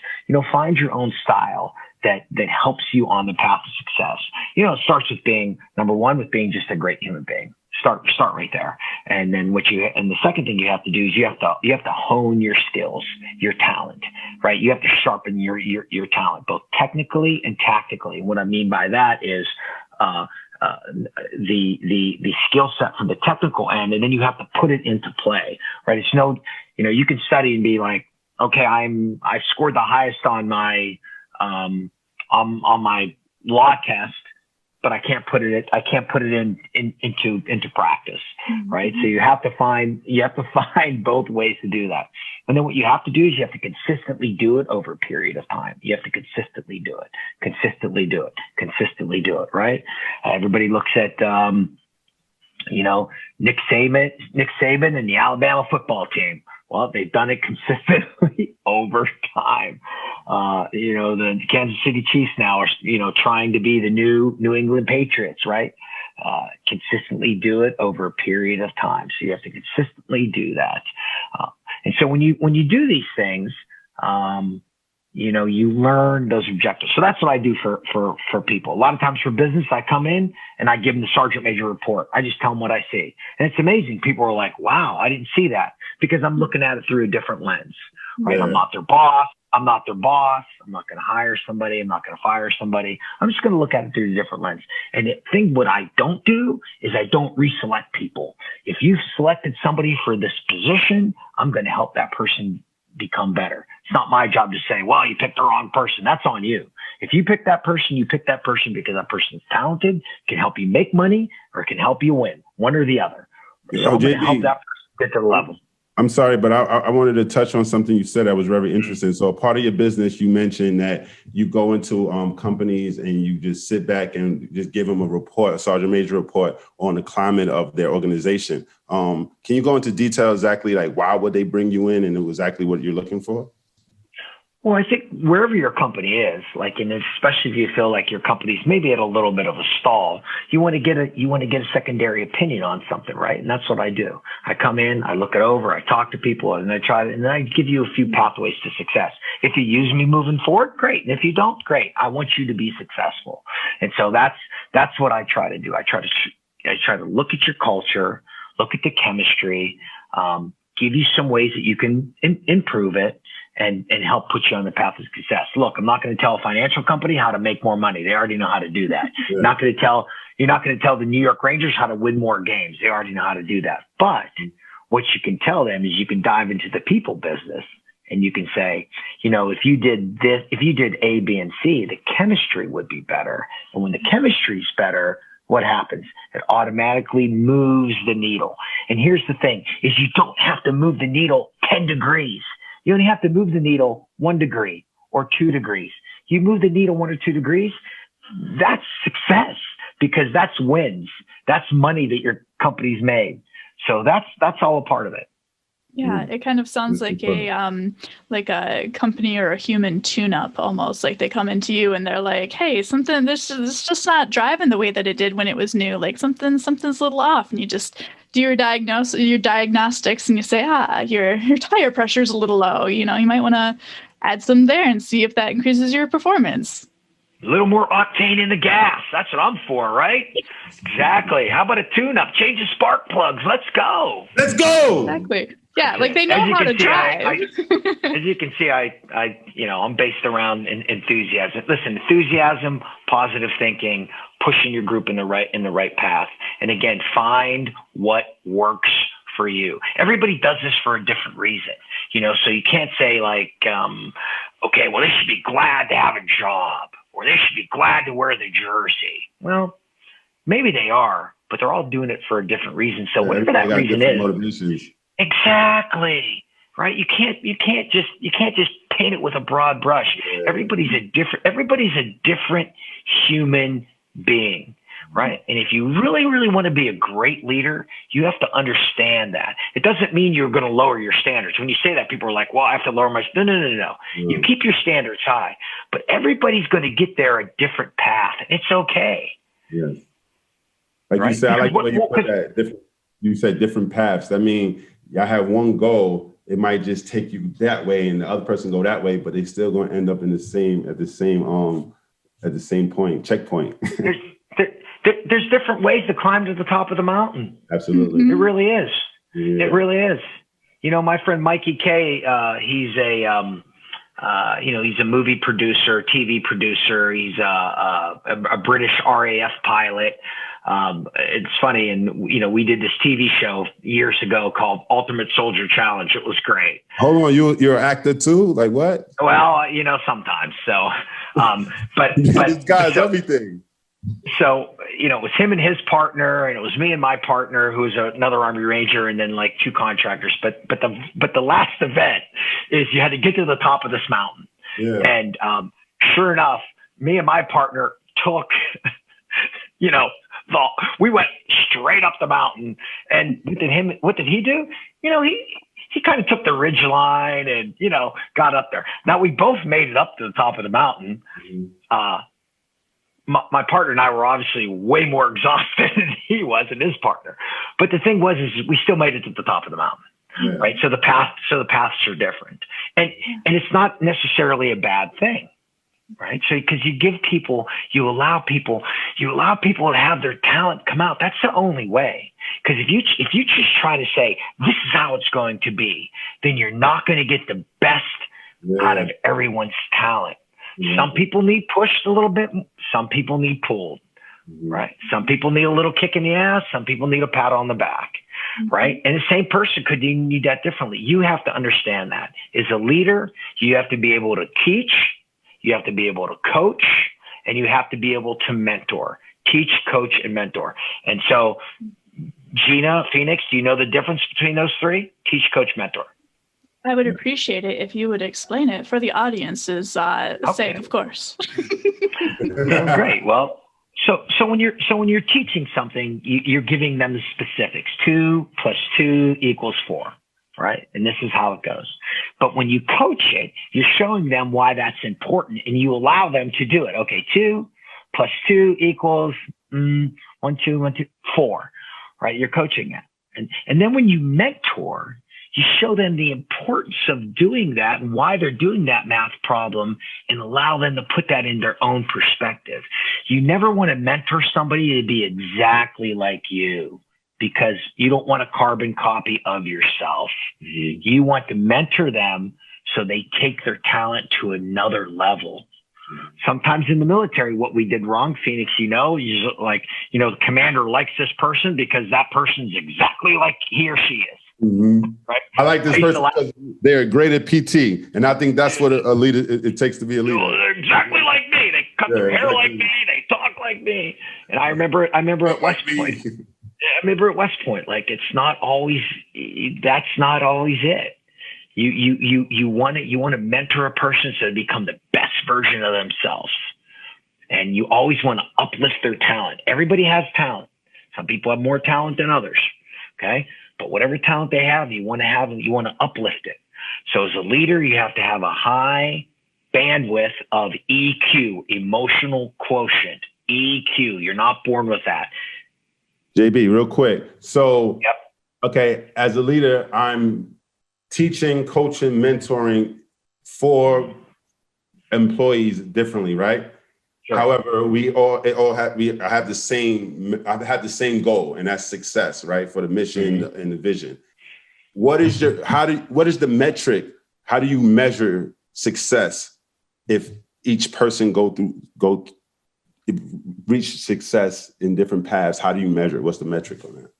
find your own style that helps you on the path to success. It starts with being, number one, with being just a great human being. Start right there. And then the second thing you have to do is you have to hone your skills, your talent, right? You have to sharpen your talent, both technically and tactically. What I mean by that is, the skill set from the technical end, and then you have to put it into play, right? It's you can study and be like, okay, I scored the highest on my law test, but I can't put it into practice, right? So you have to find both ways to do that. And then what you have to do is you have to consistently do it over a period of time. You have to consistently do it, right? Everybody looks at, Nick Saban and the Alabama football team. Well, they've done it consistently over time. The Kansas City Chiefs now are, trying to be the new New England Patriots, right? Consistently do it over a period of time. So you have to consistently do that. And so when you do these things, you learn those objectives. So that's what I do for people. A lot of times for business, I come in and I give them the sergeant major report. I just tell them what I see. And it's amazing. People are like, wow, I didn't see that, because I'm looking at it through a different lens, right? Yeah. I'm not their boss. I'm not going to hire somebody. I'm not going to fire somebody. I'm just going to look at it through a different lens. And the thing, what I don't do is I don't reselect people. If you've selected somebody for this position, I'm going to help that person become better. It's not my job to say, well, you picked the wrong person. That's on you. If you pick that person, because that person is talented, can help you make money, or it can help you win, one or the other. So I'm going to help that person get to the level. I'm sorry, but I wanted to touch on something you said that was very interesting. So part of your business, you mentioned that you go into companies and you just sit back and just give them a sergeant major report on the climate of their organization. Can you go into detail exactly like why would they bring you in and exactly what you're looking for? Well, I think wherever your company is, and especially if you feel like your company's maybe at a little bit of a stall, you want to get a secondary opinion on something, right? And that's what I do. I come in, I look it over, I talk to people, and then I give you a few pathways to success. If you use me moving forward, great. And if you don't, great. I want you to be successful. And so that's what I try to do. I try to look at your culture, look at the chemistry, give you some ways that you can improve it, and help put you on the path of success. Look, I'm not going to tell a financial company how to make more money. They already know how to do that. Yeah. You're not going to tell the New York Rangers how to win more games. They already know how to do that. But what you can tell them is you can dive into the people business and you can say, if you did this, if you did A, B, and C, the chemistry would be better. And when the chemistry is better, what happens? It automatically moves the needle. And here's the thing is you don't have to move the needle 10 degrees. You only have to move the needle 1 degree or 2 degrees. You move the needle 1 or 2 degrees, that's success, because that's wins. That's money that your company's made. So that's all a part of it. Yeah, it kind of sounds like a company or a human tune-up almost. Like they come into you and they're like, "Hey, this is just not driving the way that it did when it was new. Like something's a little off." And you just do your diagnostics, and you say, your tire pressure's a little low. You might want to add some there and see if that increases your performance. A little more octane in the gas. That's what I'm for, right? Exactly. How about a tune-up? Change the spark plugs. Let's go. Let's go. Exactly. Yeah, like they know how to drive. As you can see, I'm based around enthusiasm. Listen, enthusiasm, positive thinking, pushing your group in the right path. And again, find what works for you. Everybody does this for a different reason, so you can't say okay, well, they should be glad to have a job, or they should be glad to wear the jersey. Well, maybe they are, but they're all doing it for a different reason. So whatever that reason is. Motivations. Exactly. Right. You can't just paint it with a broad brush. Everybody's a different human being. Right. And if you really, really want to be a great leader, you have to understand that. It doesn't mean you're going to lower your standards. When you say that, people are like, well, I have to lower my standards. No. You keep your standards high, but everybody's going to get there a different path. It's okay. Yes. Like right? You said, I like the way you put that. You said different paths. I mean, I have one goal. It might just take you that way and the other person go that way, but they still going to end up at the same checkpoint. there's different ways to climb to the top of the mountain. Absolutely. It really is. Yeah. It really is. You know, my friend Mikey K, he's a he's a movie producer, TV producer. He's a British RAF pilot. It's funny, and we did this TV show years ago called Ultimate Soldier Challenge. It was great. Hold on, you're an actor too? Like what? Well, sometimes. So, but this guy's everything. So, it was him and his partner, and it was me and my partner, who was another Army Ranger, and then like 2 contractors. But the last event is you had to get to the top of this mountain. Yeah. And sure enough, me and my partner took, we went straight up the mountain. And what did he do? He kind of took the ridge line and, got up there. Now we both made it up to the top of the mountain. Mm-hmm. My partner and I were obviously way more exhausted than he was and his partner. But the thing was, is we still made it to the top of the mountain, right? So the paths are different, and it's not necessarily a bad thing, right? So because you allow people to have their talent come out. That's the only way. Because if you just try to say this is how it's going to be, then you're not going to get the best out of everyone's talent. Yeah. Some people need pushed a little bit. Some people need pulled, right? Some people need a little kick in the ass. Some people need a pat on the back, right? And the same person could need that differently. You have to understand that. As a leader, you have to be able to teach, you have to be able to coach, and you have to be able to mentor. Teach, coach, and mentor. And so, Gina, Phoenix, do you know the difference between those 3? Teach, coach, mentor. I would appreciate it if you would explain it for the audience's sake, of course. Great. Well, so when you're teaching something, you're giving them the specifics. 2 + 2 = 4, right? And this is how it goes. But when you coach it, you're showing them why that's important, and you allow them to do it. Okay, 2 + 2 = 1, 2, 1, 2, 4, right? You're coaching it, and then when you mentor, you show them the importance of doing that and why they're doing that math problem, and allow them to put that in their own perspective. You never want to mentor somebody to be exactly like you, because you don't want a carbon copy of yourself. Mm-hmm. You want to mentor them so they take their talent to another level. Sometimes in the military, what we did wrong, Phoenix, the commander likes this person because that person's exactly like he or she is. Mm-hmm. Right? I like this person because they're great at PT, and I think that's what a leader it takes to be a leader. They're exactly like me. They cut their hair like me. They talk like me. And I remember at West Point. I remember at West Point, like that's not always it. You want to mentor a person so they become the best version of themselves, and you always want to uplift their talent. Everybody has talent. Some people have more talent than others. Okay. But whatever talent they have, you want to uplift it. So as a leader, you have to have a high bandwidth of EQ, emotional quotient, EQ. You're not born with that. JB, real quick. So, Okay, as a leader, I'm teaching, coaching, mentoring for employees differently, right? Sure. However, I have the same goal, and that's success, right? For the mission and the vision. What is the metric? How do you measure success if each person reach success in different paths? How do you measure? What's the metric on that?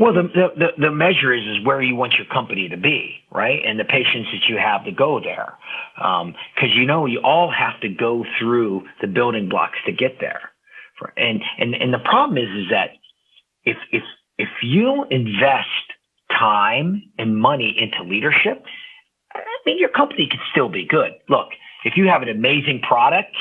Well, the measure is where you want your company to be, right? And the patience that you have to go there. Because you all have to go through the building blocks to get there. And the problem is that if you don't invest time and money into leadership, I mean, your company can still be good. Look, if you have an amazing product,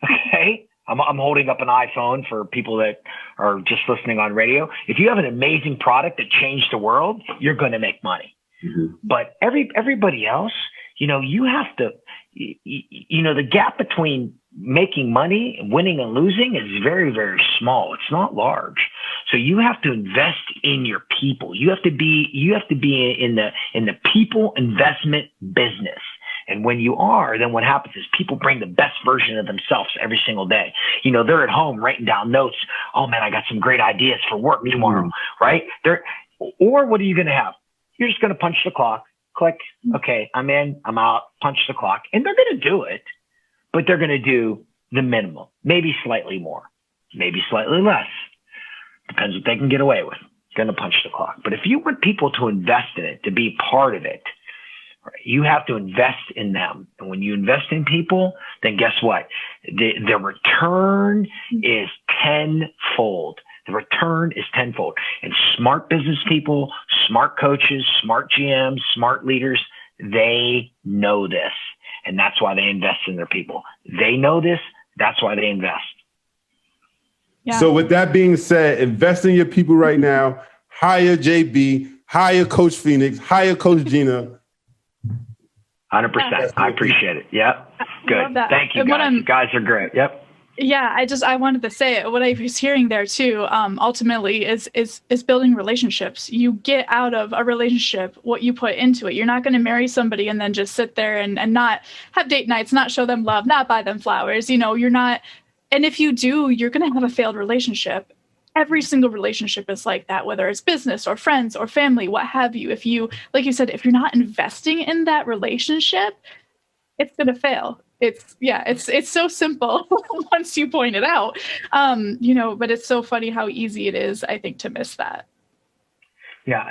okay, I'm holding up an iPhone for people that are just listening on radio. If you have an amazing product that changed the world, you're going to make money. Mm-hmm. But everybody else, you have to, the gap between making money, winning and losing is very, very small. It's not large. So you have to invest in your people. You have to be in the people investment business. And when you are, then what happens is people bring the best version of themselves every single day. They're at home writing down notes. Oh man, I got some great ideas for work tomorrow, right? Or what are you going to have? You're just going to punch the clock, click. Okay, I'm in, I'm out, punch the clock. And they're going to do it, but they're going to do the minimum, maybe slightly more, maybe slightly less. Depends what they can get away with. Going to punch the clock. But if you want people to invest in it, to be part of it, right, you have to invest in them. And when you invest in people, then guess what? The return is tenfold. The return is tenfold. And smart business people, smart coaches, smart GMs, smart leaders, they know this. And that's why they invest in their people. They know this. That's why they invest. Yeah. So with that being said, invest in your people right now. Hire JB, hire Coach Phoenix, hire Coach Gina. 100%. I appreciate it. Yep. Good. Thank you, guys. You guys are great. Yep. Yeah, I wanted to say it. What I was hearing there too, ultimately is building relationships. You get out of a relationship what you put into it. You're not going to marry somebody and then just sit there and not have date nights, not show them love, not buy them flowers. You're not. And if you do, you're going to have a failed relationship. Every single relationship is like that, whether it's business or friends or family, what have you. If you, like you said, if you're not investing in that relationship, it's going to fail. It's so simple once you point it out, but it's so funny how easy it is, I think, to miss that. Yeah.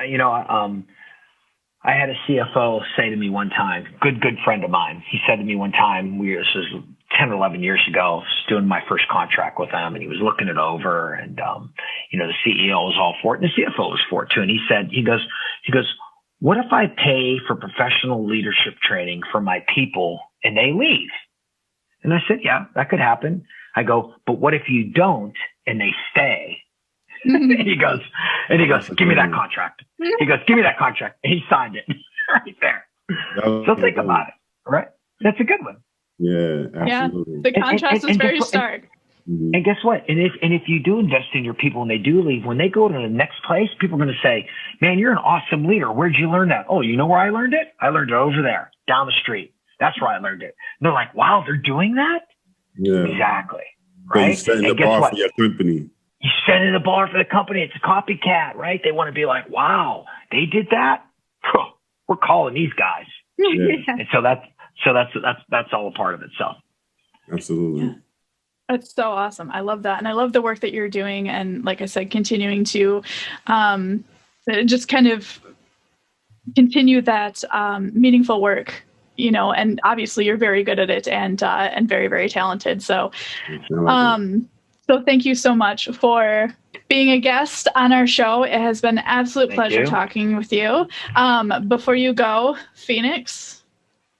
I had a CFO say to me one time, good friend of mine. He said to me one time, this was 10 or 11 years ago, I was doing my first contract with him, and he was looking it over, and, the CEO was all for it, and the CFO was for it too. And he goes, what if I pay for professional leadership training for my people and they leave? And I said, yeah, that could happen. I go, but what if you don't and they stay? And he goes, give me that contract. He goes, give me that contract. And he signed it right there. So think about it, right? That's a good one. Yeah, absolutely. Yeah, the contrast is very stark. And guess what? And if you do invest in your people and they do leave, when they go to the next place, people are going to say, man, you're an awesome leader. Where'd you learn that? Oh, you know where I learned it? I learned it over there, down the street. That's where I learned it. And they're like, wow, they're doing that? Yeah. Exactly. Right? So you set the bar for your company. You set the bar for the company. It's a copycat, right? They want to be like, wow, they did that? We're calling these guys. Yeah. And so that's all a part of it. So absolutely. Yeah. That's so awesome. I love that. And I love the work that you're doing. And like I said, continuing to just kind of continue that meaningful work, and obviously you're very good at it and very, very talented. So, so thank you so much for being a guest on our show. It has been an absolute pleasure talking with you. Before you go, Phoenix.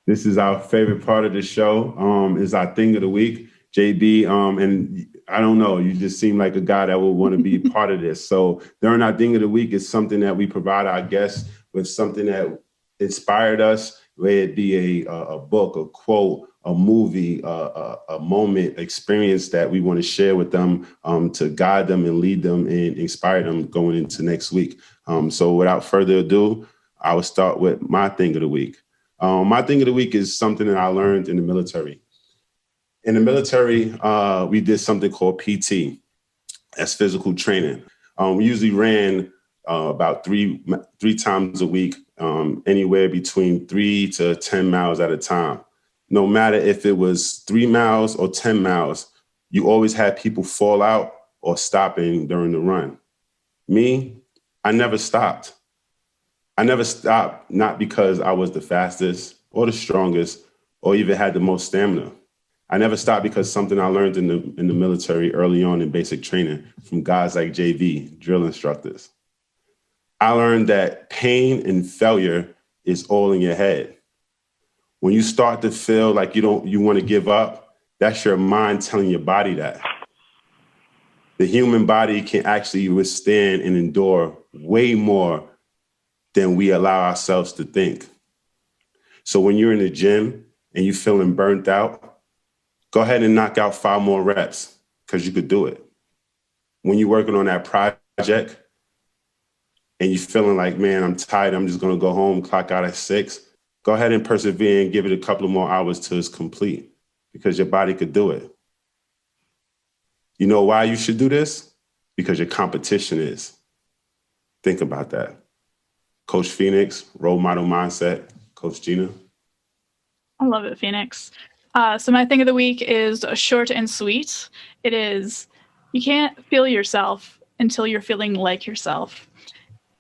This is our favorite part of the show, is our thing of the week. JB, and I don't know, you just seem like a guy that would want to be part of this. So during our thing of the week is something that we provide our guests with, something that inspired us, whether it be a book, a quote, a movie, a moment, experience that we want to share with them to guide them and lead them and inspire them going into next week. So without further ado, I will start with my thing of the week. My thing of the week is something that I learned in the military. In the military, we did something called PT, that's physical training. We usually ran about three times a week, anywhere between 3 to 10 miles at a time. No matter if it was 3 miles or 10 miles, you always had people fall out or stopping during the run. Me, I never stopped. I never stopped, not because I was the fastest or the strongest or even had the most stamina. I never stopped because something I learned in the military early on in basic training from guys like JB, drill instructors. I learned that pain and failure is all in your head. When you start to feel like you want to give up, that's your mind telling your body that. The human body can actually withstand and endure way more than we allow ourselves to think. So when you're in the gym and you're feeling burnt out, go ahead and knock out 5 more reps because you could do it. When you're working on that project and you're feeling like, man, I'm tired, I'm just going to go home, clock out at 6, Go ahead and persevere and give it a couple of more hours till it's complete, because your body could do it. You know why you should do this? Because your competition is. Think about that. Coach Phoenix, role model mindset. Coach Gina. I love it, Phoenix. So my thing of the week is short and sweet. It is, you can't feel yourself until you're feeling like yourself.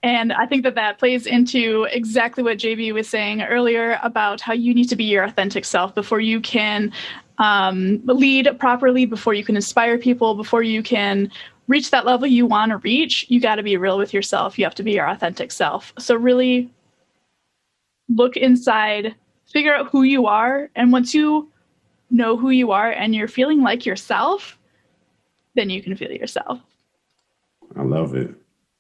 And I think that that plays into exactly what JB was saying earlier about how you need to be your authentic self before you can lead properly, before you can inspire people, before you can reach that level you want to reach. You got to be real with yourself. You have to be your authentic self. So really look inside, figure out who you are. And once you know who you are and you're feeling like yourself, then you can feel yourself. I love it.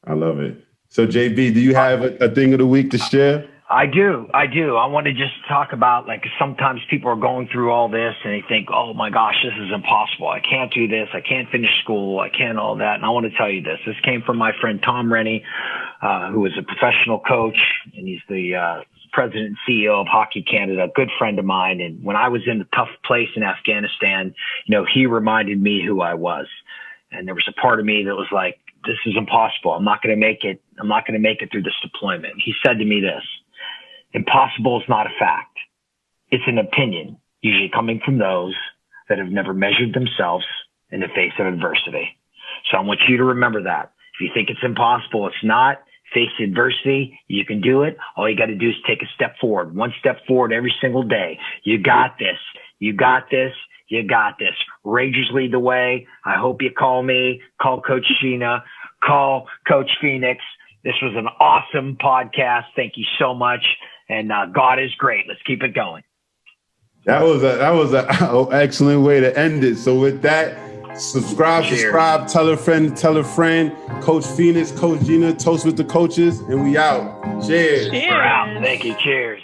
I love it. So JB, do you have a thing of the week to share? I do. I want to just talk about, like, sometimes people are going through all this and they think, oh my gosh, this is impossible. I can't do this. I can't finish school. I can't all that. And I want to tell you this. This came from my friend Tom Rennie, who is a professional coach, and he's the president and CEO of Hockey Canada, a good friend of mine. And when I was in a tough place in Afghanistan, he reminded me who I was. And there was a part of me that was like, this is impossible. I'm not going to make it. I'm not going to make it through this deployment. He said to me this: impossible is not a fact. It's an opinion, usually coming from those that have never measured themselves in the face of adversity. So I want you to remember that. If you think it's impossible, it's not. Face adversity. You can do it. All you got to do is take a step forward, one step forward every single day. You got this. You got this. You got this. Rangers lead the way. I hope you call me, call Coach Gina, call Coach Phoenix. This was an awesome podcast. Thank you so much. And God is great. Let's keep it going. That was an excellent way to end it. So with that, subscribe, tell a friend. Coach Phoenix, Coach Gina, Toast with the Coaches, and we out. Cheers. We're out. Thank you. Cheers.